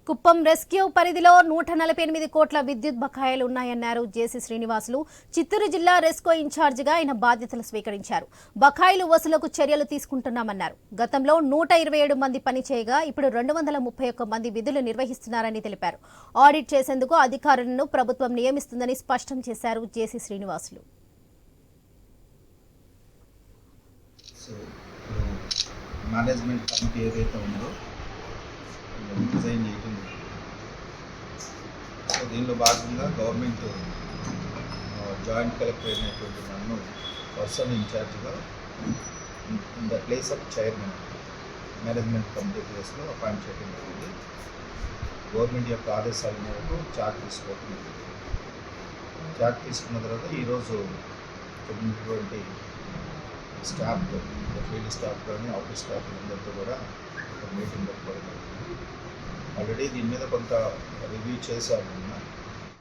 Kuppam rescue పరిధిలో 148 కోట్ల విద్యుత్ బకాయిలు ఉన్నాయన్నారు జేసీ శ్రీనివాసులు. చిత్తూరు జిల్లా రెస్కో ఇన్ఛార్జిగా ఆయన బాధ్యతలు స్వీకరించారు. బకాయిలు వసూలుకు చర్యలు తీసుకుంటున్నామన్నారు. గతంలో 127 మంది పనిచేయగా ఇప్పుడు 231 మంది విధులు నిర్వహిస్తున్నారని తెలిపారు. ఆడిట్ చేసేందుకు అధికారులను ప్రభుత్వం నియమిస్తుందని స్పష్టం చేశారు జేసీ శ్రీనివాసులు. మేనేజ్మెంట్ కమిటీ ఏదైతే ఉందో డిజైన్ చేయటం, సో దీనిలో భాగంగా గవర్నమెంట్ జాయింట్ కలెక్టర్ అయినటువంటి నన్ను పర్సన్ ఇన్ఛార్జ్గా in the place of chairman management committee ప్లేస్లో అపాయింట్ చేయడం జరిగింది. గవర్నమెంట్ యొక్క ఆదేశాల మేరకు చార్జ్ తీసుకోవడం జరిగింది. చార్జ్ తీసుకున్న తర్వాత ఈరోజు ఉన్నటువంటి స్టాఫ్తో, ఫీల్డ్ స్టాఫ్ కానీ ఆఫీస్ స్టాఫ్ అందరితో కూడా ఒక మీటింగ్ పెట్టుకోవడం జరిగింది. ఆల్రెడీ దీని మీద కొంత రివ్యూ చేశాము.